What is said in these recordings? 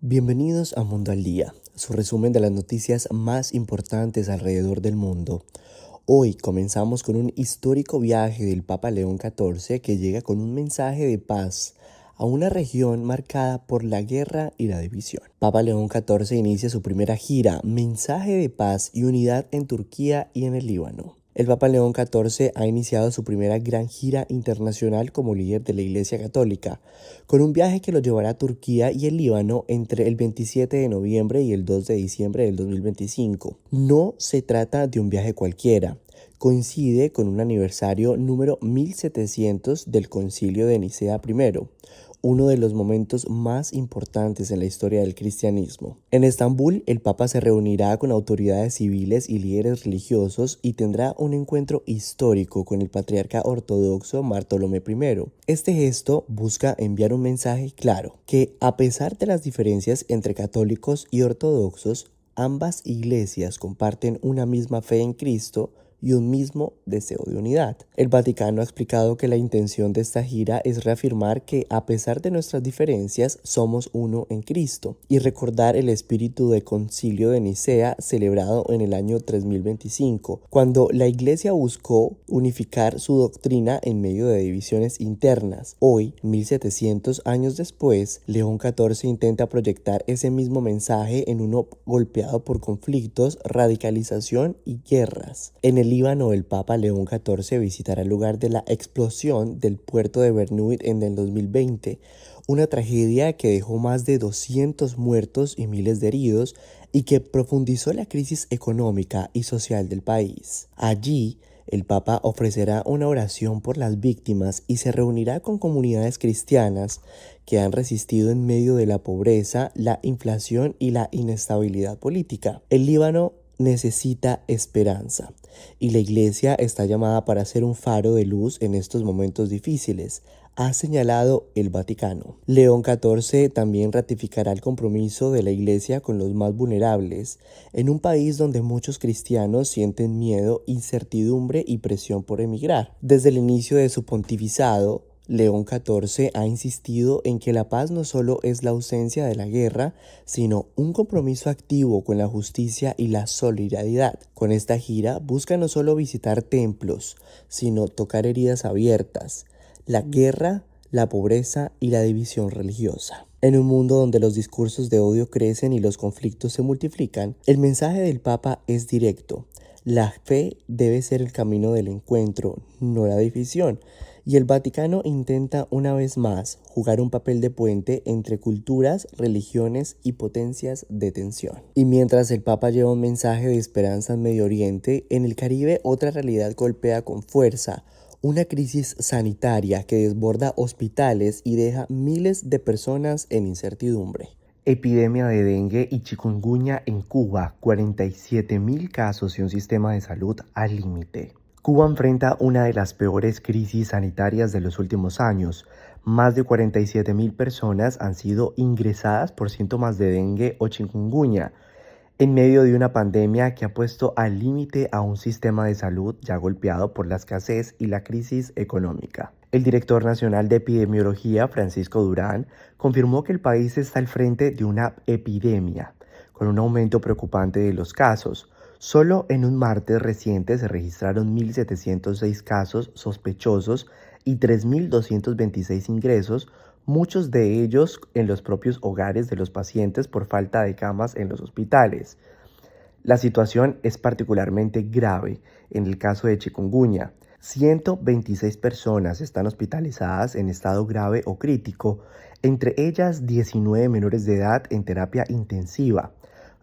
Bienvenidos a Mundo al Día, su resumen de las noticias más importantes alrededor del mundo. Hoy comenzamos con un histórico viaje del Papa León XIV que llega con un mensaje de paz a una región marcada por la guerra y la división. Papa León XIV inicia su primera gira, Mensaje de Paz y Unidad en Turquía y en el Líbano. El Papa León XIV ha iniciado su primera gran gira internacional como líder de la Iglesia Católica, con un viaje que lo llevará a Turquía y el Líbano entre el 27 de noviembre y el 2 de diciembre del 2025. No se trata de un viaje cualquiera. Coincide con un aniversario número 1700 del Concilio de Nicea I, uno de los momentos más importantes en la historia del cristianismo. En Estambul, el Papa se reunirá con autoridades civiles y líderes religiosos y tendrá un encuentro histórico con el patriarca ortodoxo Bartolomé I. Este gesto busca enviar un mensaje claro, que a pesar de las diferencias entre católicos y ortodoxos, ambas iglesias comparten una misma fe en Cristo y un mismo deseo de unidad. El Vaticano ha explicado que la intención de esta gira es reafirmar que a pesar de nuestras diferencias somos uno en Cristo y recordar el espíritu del Concilio de Nicea celebrado en el año 3025, cuando la Iglesia buscó unificar su doctrina en medio de divisiones internas. Hoy, 1700 años después, León XIV intenta proyectar ese mismo mensaje en uno golpeado por conflictos, radicalización y guerras. En el Líbano, el Papa León XIV visitará el lugar de la explosión del puerto de Bernuit en el 2020, una tragedia que dejó más de 200 muertos y miles de heridos y que profundizó la crisis económica y social del país. Allí, el Papa ofrecerá una oración por las víctimas y se reunirá con comunidades cristianas que han resistido en medio de la pobreza, la inflación y la inestabilidad política. El Líbano necesita esperanza y la Iglesia está llamada para ser un faro de luz en estos momentos difíciles, ha señalado el Vaticano. León XIV también ratificará el compromiso de la Iglesia con los más vulnerables, en un país donde muchos cristianos sienten miedo, incertidumbre y presión por emigrar. Desde el inicio de su pontificado, León XIV ha insistido en que la paz no solo es la ausencia de la guerra, sino un compromiso activo con la justicia y la solidaridad. Con esta gira busca no solo visitar templos, sino tocar heridas abiertas, la guerra, la pobreza y la división religiosa. En un mundo donde los discursos de odio crecen y los conflictos se multiplican, el mensaje del Papa es directo. La fe debe ser el camino del encuentro, no la división. Y el Vaticano intenta una vez más jugar un papel de puente entre culturas, religiones y potencias de tensión. Y mientras el Papa lleva un mensaje de esperanza en Medio Oriente, en el Caribe otra realidad golpea con fuerza. Una crisis sanitaria que desborda hospitales y deja miles de personas en incertidumbre. Epidemia de dengue y chikungunya en Cuba, 47.000 casos y un sistema de salud al límite. Cuba enfrenta una de las peores crisis sanitarias de los últimos años. Más de 47.000 personas han sido ingresadas por síntomas de dengue o chikungunya, en medio de una pandemia que ha puesto al límite a un sistema de salud ya golpeado por la escasez y la crisis económica. El director nacional de epidemiología, Francisco Durán, confirmó que el país está al frente de una epidemia, con un aumento preocupante de los casos. Solo en un martes reciente se registraron 1.706 casos sospechosos y 3.226 ingresos, muchos de ellos en los propios hogares de los pacientes por falta de camas en los hospitales. La situación es particularmente grave en el caso de chikungunya. 126 personas están hospitalizadas en estado grave o crítico, entre ellas 19 menores de edad en terapia intensiva.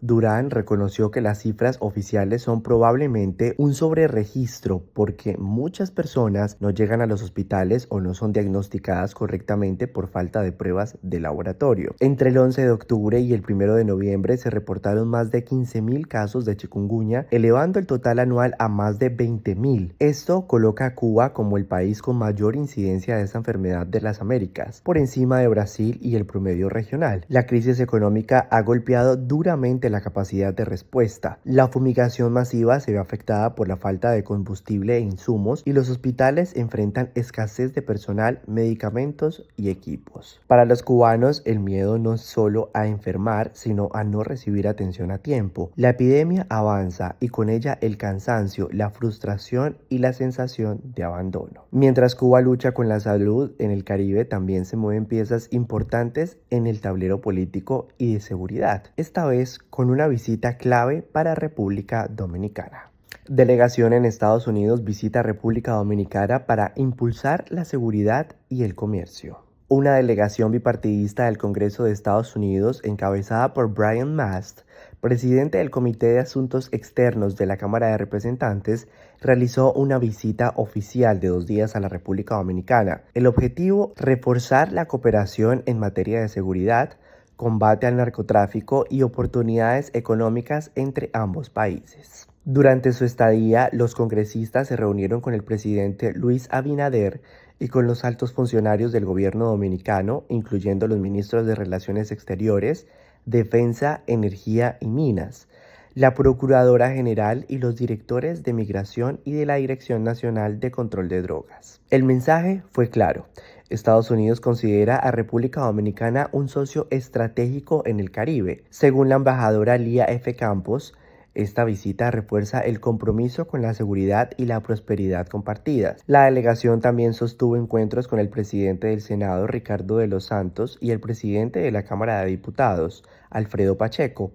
Durán reconoció que las cifras oficiales son probablemente un sobreregistro porque muchas personas no llegan a los hospitales o no son diagnosticadas correctamente por falta de pruebas de laboratorio. Entre el 11 de octubre y el 1 de noviembre se reportaron más de 15.000 casos de chikungunya, elevando el total anual a más de 20.000. Esto coloca a Cuba como el país con mayor incidencia de esta enfermedad de las Américas, por encima de Brasil y el promedio regional. La crisis económica ha golpeado duramente la capacidad de respuesta. La fumigación masiva se ve afectada por la falta de combustible e insumos y los hospitales enfrentan escasez de personal, medicamentos y equipos. Para los cubanos, el miedo no es solo a enfermar, sino a no recibir atención a tiempo. La epidemia avanza y con ella el cansancio, la frustración y la sensación de abandono. Mientras Cuba lucha con la salud, en el Caribe también se mueven piezas importantes en el tablero político y de seguridad, esta vez con una visita clave para República Dominicana. Delegación en Estados Unidos visita República Dominicana para impulsar la seguridad y el comercio. Una delegación bipartidista del Congreso de Estados Unidos, encabezada por Brian Mast, presidente del Comité de Asuntos Externos de la Cámara de Representantes, realizó una visita oficial de 2 días a la República Dominicana. El objetivo, reforzar la cooperación en materia de seguridad, combate al narcotráfico y oportunidades económicas entre ambos países. Durante su estadía, los congresistas se reunieron con el presidente Luis Abinader y con los altos funcionarios del gobierno dominicano, incluyendo los ministros de Relaciones Exteriores, Defensa, Energía y Minas, la Procuradora General y los directores de Migración y de la Dirección Nacional de Control de Drogas. El mensaje fue claro. Estados Unidos considera a República Dominicana un socio estratégico en el Caribe. Según la embajadora Lía F. Campos, esta visita refuerza el compromiso con la seguridad y la prosperidad compartidas. La delegación también sostuvo encuentros con el presidente del Senado, Ricardo de los Santos, y el presidente de la Cámara de Diputados, Alfredo Pacheco.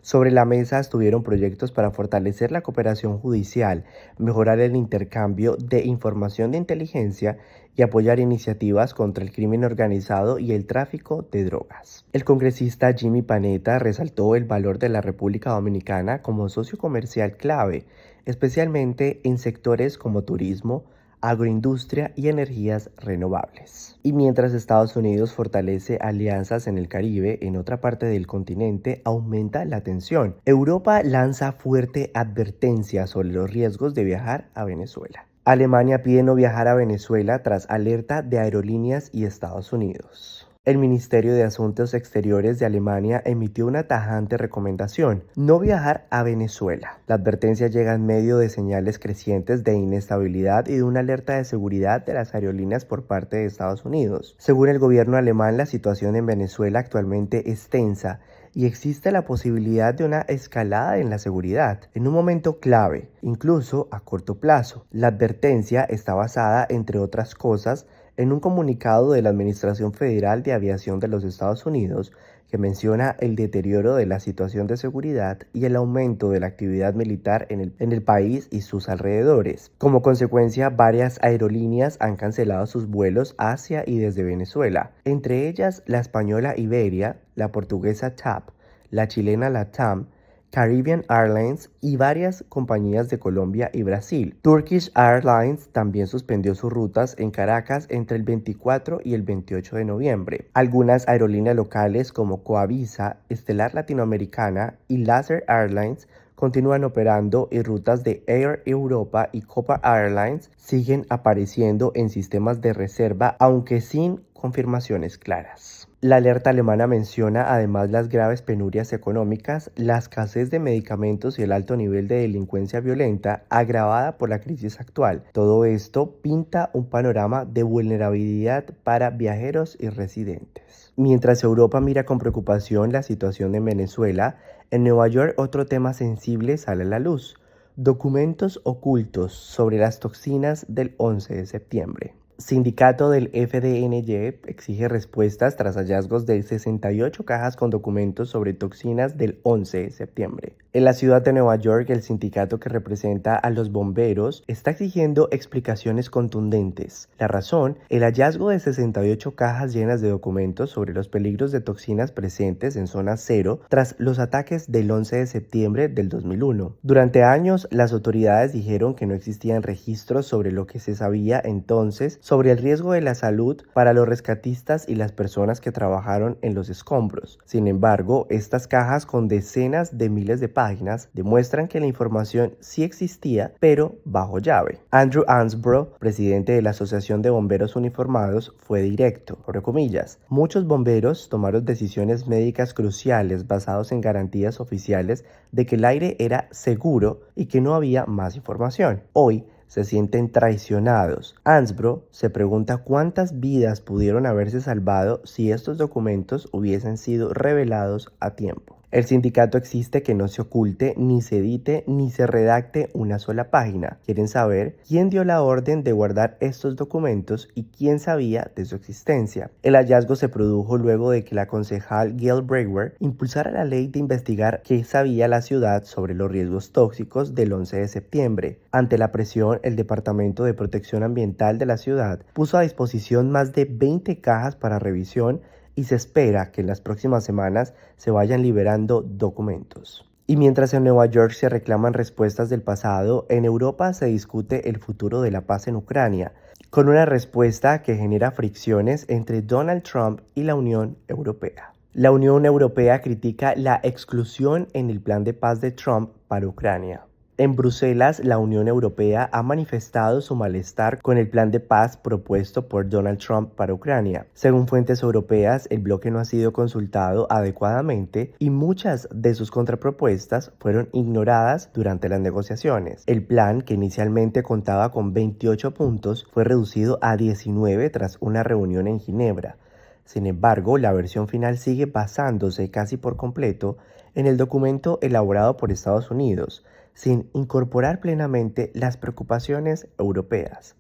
Sobre la mesa estuvieron proyectos para fortalecer la cooperación judicial, mejorar el intercambio de información de inteligencia y apoyar iniciativas contra el crimen organizado y el tráfico de drogas. El congresista Jimmy Panetta resaltó el valor de la República Dominicana como socio comercial clave, especialmente en sectores como turismo, agroindustria y energías renovables. Y mientras Estados Unidos fortalece alianzas en el Caribe, en otra parte del continente aumenta la tensión. Europa lanza fuerte advertencia sobre los riesgos de viajar a Venezuela. Alemania pide no viajar a Venezuela tras alerta de aerolíneas y Estados Unidos. El Ministerio de Asuntos Exteriores de Alemania emitió una tajante recomendación: no viajar a Venezuela. La advertencia llega en medio de señales crecientes de inestabilidad y de una alerta de seguridad de las aerolíneas por parte de Estados Unidos. Según el gobierno alemán, la situación en Venezuela actualmente es tensa y existe la posibilidad de una escalada en la seguridad, en un momento clave, incluso a corto plazo. La advertencia está basada, entre otras cosas, en un comunicado de la Administración Federal de Aviación de los Estados Unidos que menciona el deterioro de la situación de seguridad y el aumento de la actividad militar en el país y sus alrededores. Como consecuencia, varias aerolíneas han cancelado sus vuelos hacia y desde Venezuela, entre ellas la española Iberia, la portuguesa TAP, la chilena LATAM, Caribbean Airlines y varias compañías de Colombia y Brasil. Turkish Airlines también suspendió sus rutas en Caracas entre el 24 y el 28 de noviembre. Algunas aerolíneas locales como Coavisa, Estelar Latinoamericana y Laser Airlines continúan operando y rutas de Air Europa y Copa Airlines siguen apareciendo en sistemas de reserva, aunque sin confirmaciones claras. La alerta alemana menciona además las graves penurias económicas, la escasez de medicamentos y el alto nivel de delincuencia violenta agravada por la crisis actual. Todo esto pinta un panorama de vulnerabilidad para viajeros y residentes. Mientras Europa mira con preocupación la situación en Venezuela, en Nueva York otro tema sensible sale a la luz: documentos ocultos sobre las toxinas del 11 de septiembre. Sindicato del FDNY exige respuestas tras hallazgos de 68 cajas con documentos sobre toxinas del 11 de septiembre. En la ciudad de Nueva York, el sindicato que representa a los bomberos está exigiendo explicaciones contundentes. La razón: el hallazgo de 68 cajas llenas de documentos sobre los peligros de toxinas presentes en zona cero tras los ataques del 11 de septiembre del 2001. Durante años, las autoridades dijeron que no existían registros sobre lo que se sabía entonces sobre el riesgo de la salud para los rescatistas y las personas que trabajaron en los escombros. Sin embargo, estas cajas con decenas de miles de páginas demuestran que la información sí existía, pero bajo llave. Andrew Ansbro, presidente de la Asociación de Bomberos Uniformados, fue directo, por comillas. Muchos bomberos tomaron decisiones médicas cruciales basados en garantías oficiales de que el aire era seguro y que no había más información. Hoy se sienten traicionados. Ansbro se pregunta cuántas vidas pudieron haberse salvado si estos documentos hubiesen sido revelados a tiempo. El sindicato exige que no se oculte, ni se edite, ni se redacte una sola página. Quieren saber quién dio la orden de guardar estos documentos y quién sabía de su existencia. El hallazgo se produjo luego de que la concejal Gail Brewer impulsara la ley de investigar qué sabía la ciudad sobre los riesgos tóxicos del 11 de septiembre. Ante la presión, el Departamento de Protección Ambiental de la ciudad puso a disposición más de 20 cajas para revisión y se espera que en las próximas semanas se vayan liberando documentos. Y mientras en Nueva York se reclaman respuestas del pasado, en Europa se discute el futuro de la paz en Ucrania, con una respuesta que genera fricciones entre Donald Trump y la Unión Europea. La Unión Europea critica la exclusión en el plan de paz de Trump para Ucrania. En Bruselas, la Unión Europea ha manifestado su malestar con el plan de paz propuesto por Donald Trump para Ucrania. Según fuentes europeas, el bloque no ha sido consultado adecuadamente y muchas de sus contrapropuestas fueron ignoradas durante las negociaciones. El plan, que inicialmente contaba con 28 puntos, fue reducido a 19 tras una reunión en Ginebra. Sin embargo, la versión final sigue basándose casi por completo en el documento elaborado por Estados Unidos, sin incorporar plenamente las preocupaciones europeas.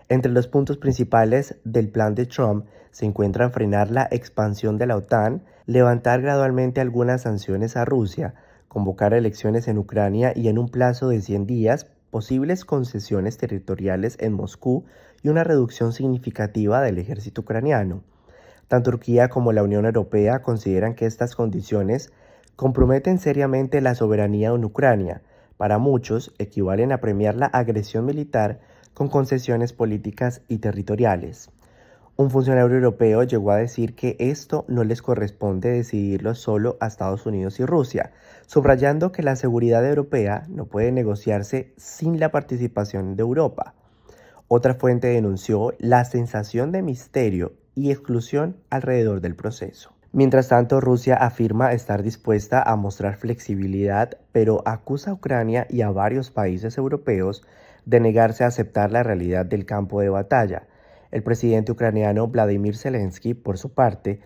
Entre los puntos principales del plan de Trump se encuentran frenar la expansión de la OTAN, levantar gradualmente algunas sanciones a Rusia, convocar elecciones en Ucrania y en un plazo de 100 días, posibles concesiones territoriales en Moscú y una reducción significativa del ejército ucraniano. Tanto Turquía como la Unión Europea consideran que estas condiciones comprometen seriamente la soberanía en Ucrania. Para muchos, equivalen a premiar la agresión militar con concesiones políticas y territoriales. Un funcionario europeo llegó a decir que esto no les corresponde decidirlo solo a Estados Unidos y Rusia, subrayando que la seguridad europea no puede negociarse sin la participación de Europa. Otra fuente denunció la sensación de misterio y exclusión alrededor del proceso. Mientras tanto, Rusia afirma estar dispuesta a mostrar flexibilidad, pero acusa a Ucrania y a varios países europeos de negarse a aceptar la realidad del campo de batalla. El presidente ucraniano Vladimir Zelensky, por su parte,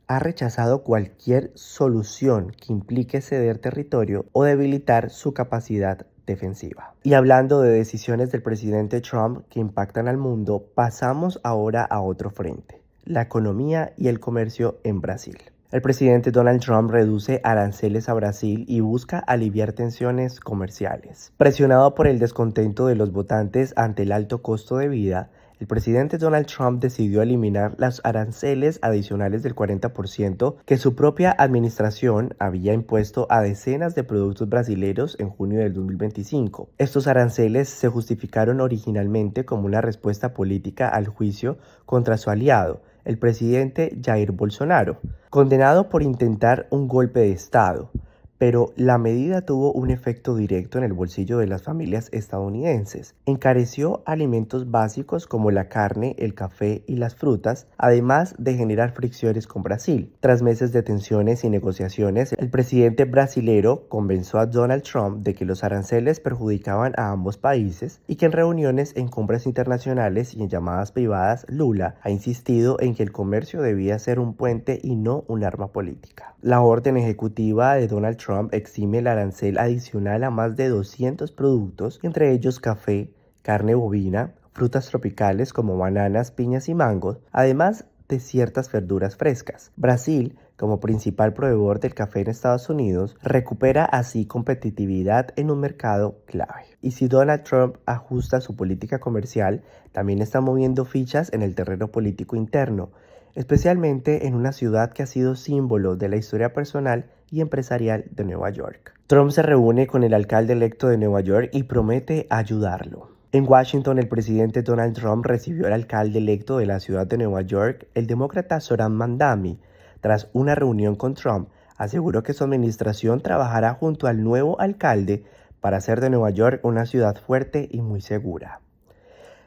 ha rechazado cualquier solución que implique ceder territorio o debilitar su capacidad defensiva. Y hablando de decisiones del presidente Trump que impactan al mundo, pasamos ahora a otro frente: la economía y el comercio en Brasil. El presidente Donald Trump reduce aranceles a Brasil y busca aliviar tensiones comerciales. Presionado por el descontento de los votantes ante el alto costo de vida, el presidente Donald Trump decidió eliminar los aranceles adicionales del 40% que su propia administración había impuesto a decenas de productos brasileños en junio del 2025. Estos aranceles se justificaron originalmente como una respuesta política al juicio contra su aliado, el presidente Jair Bolsonaro, condenado por intentar un golpe de Estado. Pero la medida tuvo un efecto directo en el bolsillo de las familias estadounidenses. Encareció alimentos básicos como la carne, el café y las frutas, además de generar fricciones con Brasil. Tras meses de tensiones y negociaciones, el presidente brasilero convenció a Donald Trump de que los aranceles perjudicaban a ambos países y que en reuniones en cumbres internacionales y en llamadas privadas, Lula ha insistido en que el comercio debía ser un puente y no un arma política. La orden ejecutiva de Donald Trump exime el arancel adicional a más de 200 productos, entre ellos café, carne bovina, frutas tropicales como bananas, piñas y mangos, además de ciertas verduras frescas. Brasil, como principal proveedor del café en Estados Unidos, recupera así competitividad en un mercado clave. Y si Donald Trump ajusta su política comercial, también está moviendo fichas en el terreno político interno, especialmente en una ciudad que ha sido símbolo de la historia personal y empresarial de Nueva York. Trump se reúne con el alcalde electo de Nueva York y promete ayudarlo. En Washington, el presidente Donald Trump recibió al alcalde electo de la ciudad de Nueva York, el demócrata Zohran Mamdani. Tras una reunión con Trump, aseguró que su administración trabajará junto al nuevo alcalde para hacer de Nueva York una ciudad fuerte y muy segura.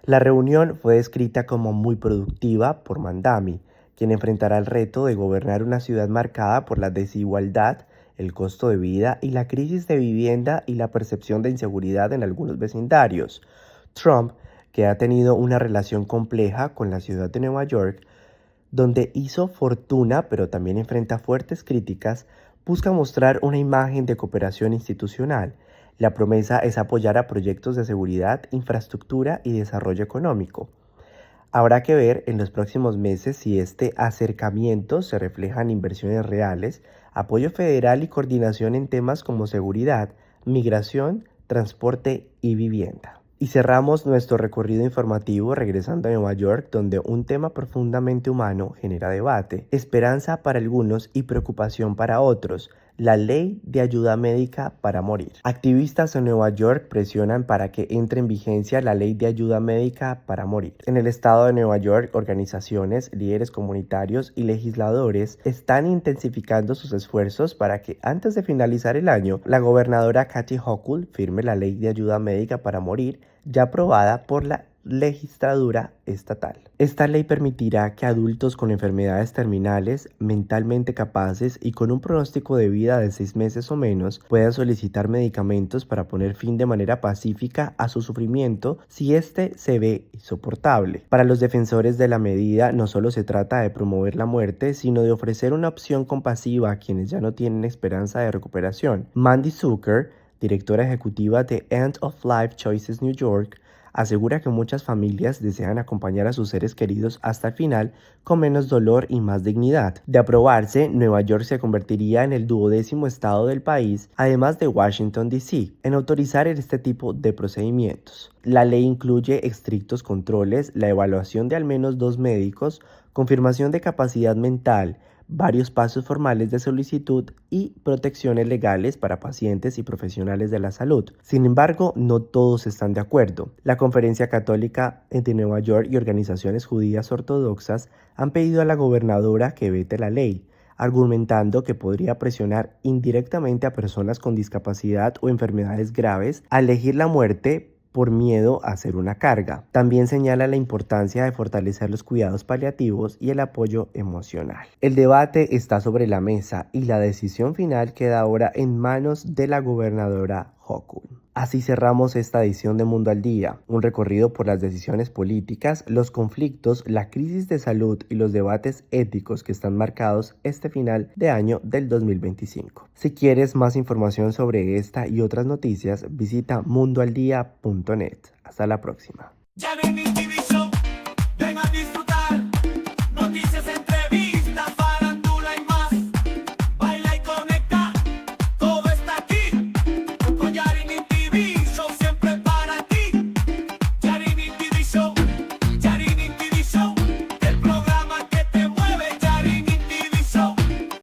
La reunión fue descrita como muy productiva por Mamdani, quien enfrentará el reto de gobernar una ciudad marcada por la desigualdad, el costo de vida y la crisis de vivienda y la percepción de inseguridad en algunos vecindarios. Trump, que ha tenido una relación compleja con la ciudad de Nueva York, donde hizo fortuna pero también enfrenta fuertes críticas, busca mostrar una imagen de cooperación institucional. La promesa es apoyar a proyectos de seguridad, infraestructura y desarrollo económico. Habrá que ver en los próximos meses si este acercamiento se refleja en inversiones reales, apoyo federal y coordinación en temas como seguridad, migración, transporte y vivienda. Y cerramos nuestro recorrido informativo regresando a Nueva York, donde un tema profundamente humano genera debate, esperanza para algunos y preocupación para otros: la ley de ayuda médica para morir. Activistas en Nueva York presionan para que entre en vigencia la ley de ayuda médica para morir. En el estado de Nueva York, organizaciones, líderes comunitarios y legisladores están intensificando sus esfuerzos para que antes de finalizar el año, la gobernadora Kathy Hochul firme la ley de ayuda médica para morir, ya aprobada por la legislatura estatal. Esta ley permitirá que adultos con enfermedades terminales, mentalmente capaces y con un pronóstico de vida de 6 meses o menos puedan solicitar medicamentos para poner fin de manera pacífica a su sufrimiento si éste se ve insoportable. Para los defensores de la medida, no solo se trata de promover la muerte, sino de ofrecer una opción compasiva a quienes ya no tienen esperanza de recuperación. Mandy Zucker, directora ejecutiva de End of Life Choices New York, asegura que muchas familias desean acompañar a sus seres queridos hasta el final con menos dolor y más dignidad. De aprobarse, Nueva York se convertiría en el 12º estado del país, además de Washington, D.C., en autorizar este tipo de procedimientos. La ley incluye estrictos controles, la evaluación de al menos 2 médicos, confirmación de capacidad mental, varios pasos formales de solicitud y protecciones legales para pacientes y profesionales de la salud. Sin embargo, no todos están de acuerdo. La Conferencia Católica de Nueva York y organizaciones judías ortodoxas han pedido a la gobernadora que vete la ley, argumentando que podría presionar indirectamente a personas con discapacidad o enfermedades graves a elegir la muerte por miedo a ser una carga. También señala la importancia de fortalecer los cuidados paliativos y el apoyo emocional. El debate está sobre la mesa y la decisión final queda ahora en manos de la gobernadora Hochul. Así cerramos esta edición de Mundo al Día, un recorrido por las decisiones políticas, los conflictos, la crisis de salud y los debates éticos que están marcados este final de año del 2025. Si quieres más información sobre esta y otras noticias, visita mundoaldia.net. Hasta la próxima.